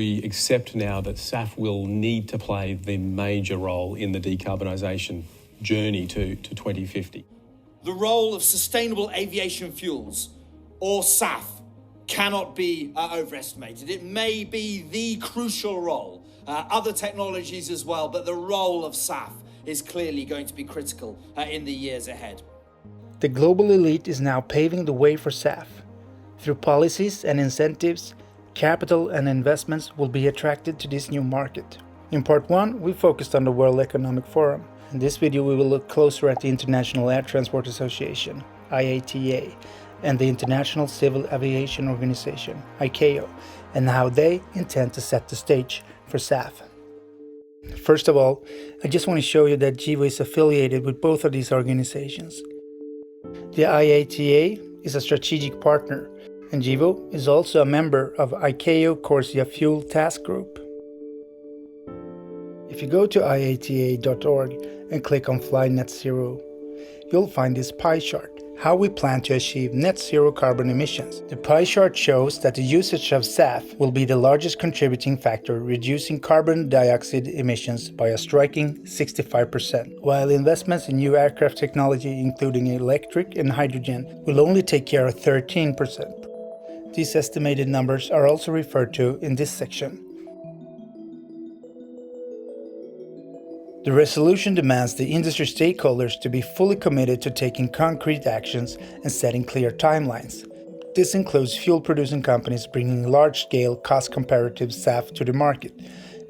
We accept now that SAF will need to play the major role in the decarbonisation journey to 2050. The role of sustainable aviation fuels, or SAF, cannot be overestimated. It may be the crucial role, other technologies as well, but the role of SAF is clearly going to be critical in the years ahead. The global elite is now paving the way for SAF. Through policies and incentives, capital and investments will be attracted to this new market. In part 1, we focused on the World Economic Forum. In this video, we will look closer at the International Air Transport Association, IATA, and the International Civil Aviation Organization, ICAO, and how they intend to set the stage for SAF. First of all, I just want to show you that Gevo is affiliated with both of these organizations. The IATA is a strategic partner, and Gevo is also a member of ICAO CORSIA Fuel Task Group. If you go to iata.org and click on Fly NetZero, you'll find this pie chart, how we plan to achieve net zero carbon emissions. The pie chart shows that the usage of SAF will be the largest contributing factor, reducing carbon dioxide emissions by a striking 65%, while investments in new aircraft technology, including electric and hydrogen, will only take care of 13%. These estimated numbers are also referred to in this section. The resolution demands the industry stakeholders to be fully committed to taking concrete actions and setting clear timelines. This includes fuel-producing companies bringing large-scale, cost-comparative SAF to the market,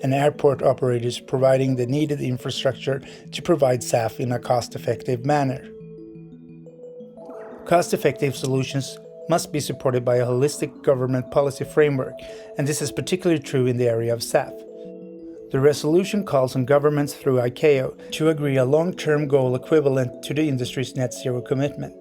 and airport operators providing the needed infrastructure to provide SAF in a cost-effective manner. Cost-effective solutions must be supported by a holistic government policy framework, and this is particularly true in the area of SAF. The resolution calls on governments through ICAO to agree a long-term goal equivalent to the industry's net zero commitment.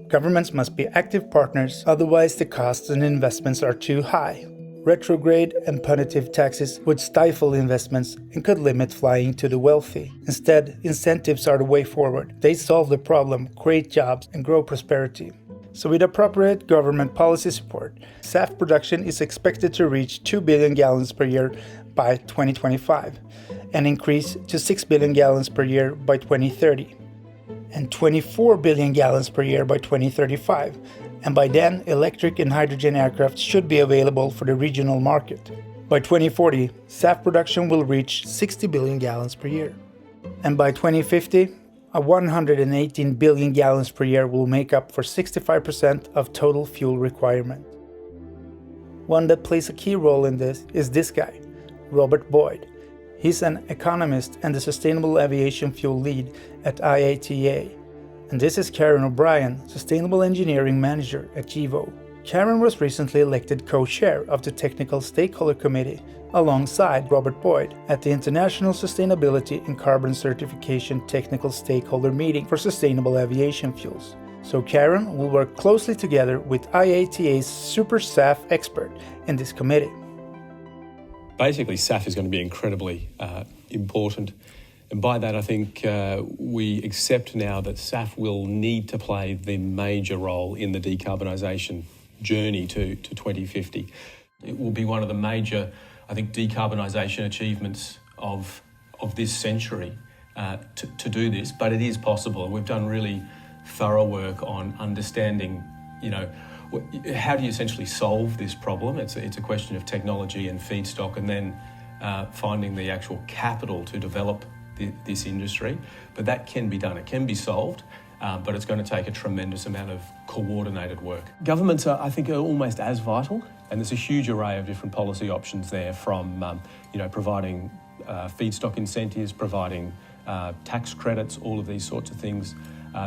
Governments must be active partners, otherwise the costs and investments are too high. Retrograde and punitive taxes would stifle investments and could limit flying to the wealthy. Instead, incentives are the way forward. They solve the problem, create jobs, and grow prosperity. So with appropriate government policy support, SAF production is expected to reach 2 billion gallons per year by 2025, and increase to 6 billion gallons per year by 2030, and 24 billion gallons per year by 2035, and by then electric and hydrogen aircraft should be available for the regional market. By 2040, SAF production will reach 60 billion gallons per year, and by 2050, 118 billion gallons per year will make up for 65% of total fuel requirement. One that plays a key role in this is this guy, Robert Boyd. He's an economist and the Sustainable Aviation Fuel Lead at IATA. And this is Karen O'Brien, Sustainable Engineering Manager at Gevo. Karen was recently elected co-chair of the Technical Stakeholder Committee alongside Robert Boyd at the International Sustainability and Carbon Certification Technical Stakeholder Meeting for Sustainable Aviation Fuels. So Karen will work closely together with IATA's Super SAF expert in this committee. Basically, SAF is going to be incredibly important. And by that, I think we accept now that SAF will need to play the major role in the decarbonisation journey to 2050. It will be one of the major, I think, decarbonisation achievements of this century to do this, but it is possible. And we've done really thorough work on understanding, how do you essentially solve this problem? It's a question of technology and feedstock, and then finding the actual capital to develop this industry. But that can be done. It can be solved, but it's going to take a tremendous amount of coordinated work. Governments, I think, are almost as vital, and there's a huge array of different policy options there, from providing feedstock incentives, providing tax credits, all of these sorts of things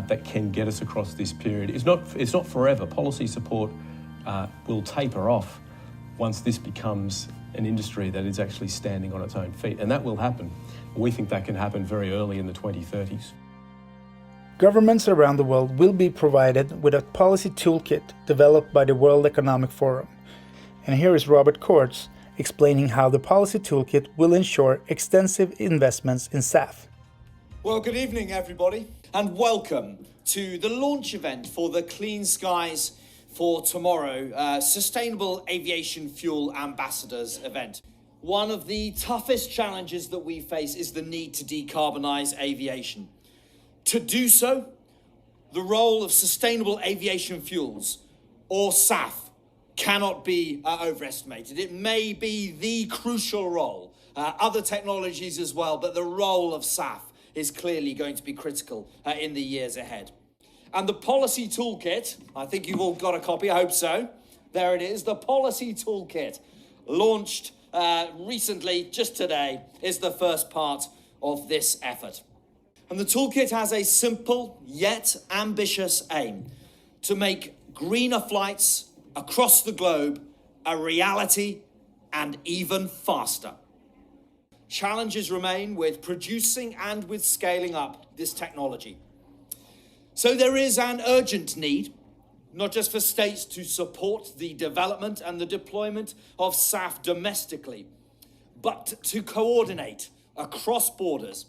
that can get us across this period. It's not forever. Policy support will taper off once this becomes an industry that is actually standing on its own feet, and that will happen. We think that can happen very early in the 2030s. Governments around the world will be provided with a policy toolkit developed by the World Economic Forum. And here is Robert Kortz explaining how the policy toolkit will ensure extensive investments in SAF. Well, good evening, everybody, and welcome to the launch event for the Clean Skies for Tomorrow Sustainable Aviation Fuel Ambassadors event. one of the toughest challenges that we face is the need to decarbonize aviation. To do so, the role of sustainable aviation fuels, or SAF, cannot be overestimated. It may be the crucial role, other technologies as well, but the role of SAF is clearly going to be critical in the years ahead. And the policy toolkit, I think you've all got a copy, I hope so. There it is, the policy toolkit, launched recently, just today, is the first part of this effort. And the toolkit has a simple yet ambitious aim to make greener flights across the globe a reality and even faster. Challenges remain with producing and with scaling up this technology. So there is an urgent need, not just for states to support the development and the deployment of SAF domestically, but to coordinate across borders,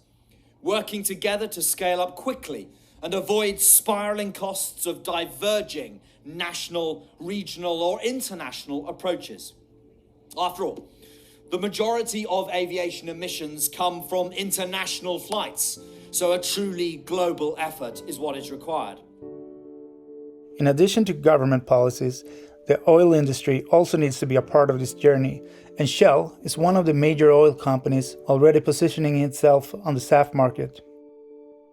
working together to scale up quickly and avoid spiraling costs of diverging national, regional, or international approaches. After all, the majority of aviation emissions come from international flights, so a truly global effort is what is required. In addition to government policies, the oil industry also needs to be a part of this journey, and Shell is one of the major oil companies already positioning itself on the SAF market.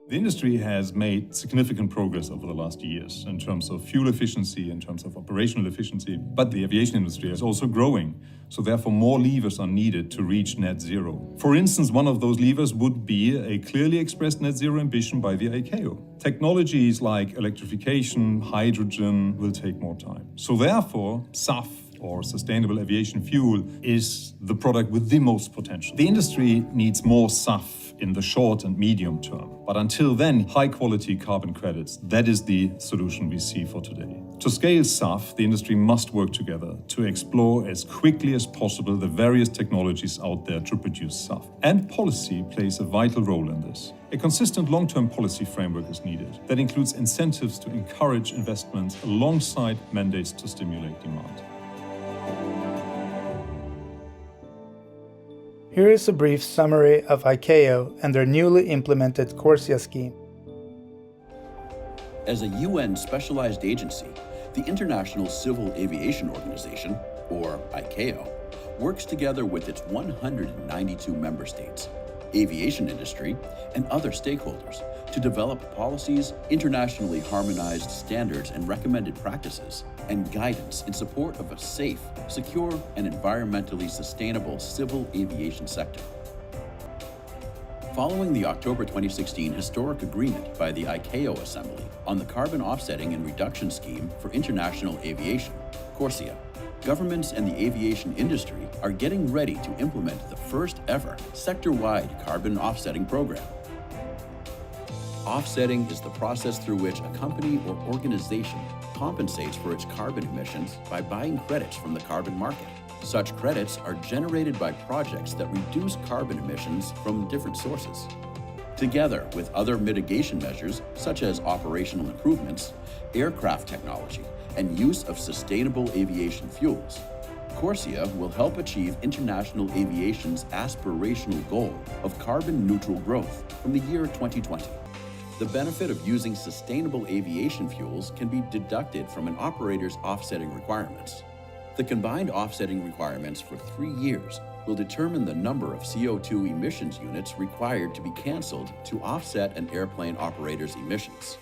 The industry has made significant progress over the last years in terms of fuel efficiency, in terms of operational efficiency, but the aviation industry is also growing, so therefore more levers are needed to reach net zero. For instance, one of those levers would be a clearly expressed net zero ambition by the ICAO. Technologies like electrification, hydrogen will take more time. So therefore, SAF, or sustainable aviation fuel, is the product with the most potential. The industry needs more SAF in the short and medium term. But until then, high-quality carbon credits, that is the solution we see for today. To scale SAF, the industry must work together to explore as quickly as possible the various technologies out there to produce SAF. And policy plays a vital role in this. A consistent long-term policy framework is needed that includes incentives to encourage investments alongside mandates to stimulate demand. Here is a brief summary of ICAO and their newly implemented CORSIA scheme. As a UN specialized agency, the International Civil Aviation Organization, or ICAO, works together with its 192 member states, aviation industry, and other stakeholders to develop policies, internationally harmonized standards and recommended practices, and guidance in support of a safe, secure, and environmentally sustainable civil aviation sector. Following the October 2016 historic agreement by the ICAO Assembly on the Carbon Offsetting and Reduction Scheme for International Aviation, CORSIA, governments and the aviation industry are getting ready to implement the first ever sector-wide carbon offsetting program. Offsetting is the process through which a company or organization compensates for its carbon emissions by buying credits from the carbon market. Such credits are generated by projects that reduce carbon emissions from different sources. Together with other mitigation measures such as operational improvements, aircraft technology, and use of sustainable aviation fuels, CORSIA will help achieve international aviation's aspirational goal of carbon neutral growth from the year 2020. The benefit of using sustainable aviation fuels can be deducted from an operator's offsetting requirements. The combined offsetting requirements for 3 years will determine the number of CO2 emissions units required to be cancelled to offset an airplane operator's emissions.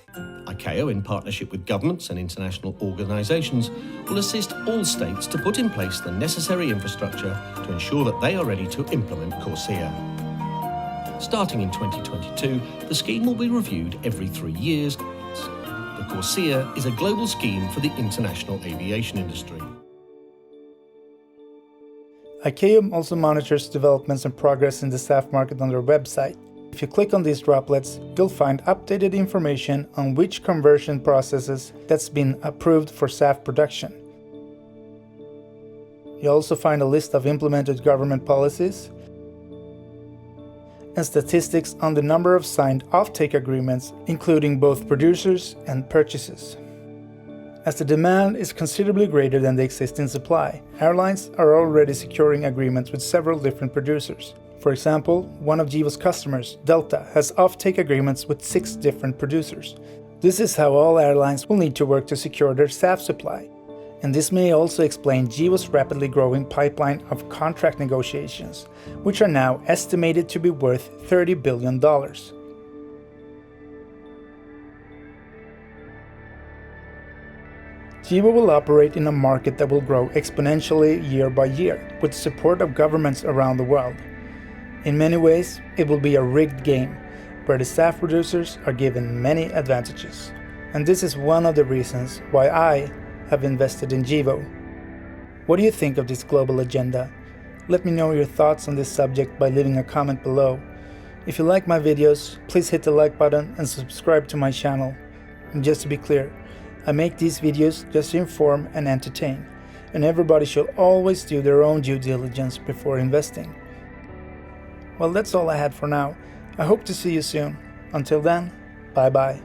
ICAO, in partnership with governments and international organisations, will assist all states to put in place the necessary infrastructure to ensure that they are ready to implement CORSIA. Starting in 2022, the scheme will be reviewed every 3 years. The CORSIA is a global scheme for the international aviation industry. ICAO also monitors developments and progress in the SAF market on their website. If you click on these droplets, you'll find updated information on which conversion processes that's been approved for SAF production. You'll also find a list of implemented government policies and statistics on the number of signed offtake agreements, including both producers and purchases. As the demand is considerably greater than the existing supply, airlines are already securing agreements with several different producers. For example, one of Gevo's customers, Delta, has off-take agreements with 6 different producers. This is how all airlines will need to work to secure their SAF supply. And this may also explain Gevo's rapidly growing pipeline of contract negotiations, which are now estimated to be worth $30 billion. Gevo will operate in a market that will grow exponentially year by year, with the support of governments around the world. In many ways, it will be a rigged game, where the SAF producers are given many advantages. And this is one of the reasons why I have invested in Gevo. What do you think of this global agenda? Let me know your thoughts on this subject by leaving a comment below. If you like my videos, please hit the like button and subscribe to my channel. And just to be clear, I make these videos just to inform and entertain, and everybody should always do their own due diligence before investing. Well, that's all I had for now. I hope to see you soon. Until then, bye bye.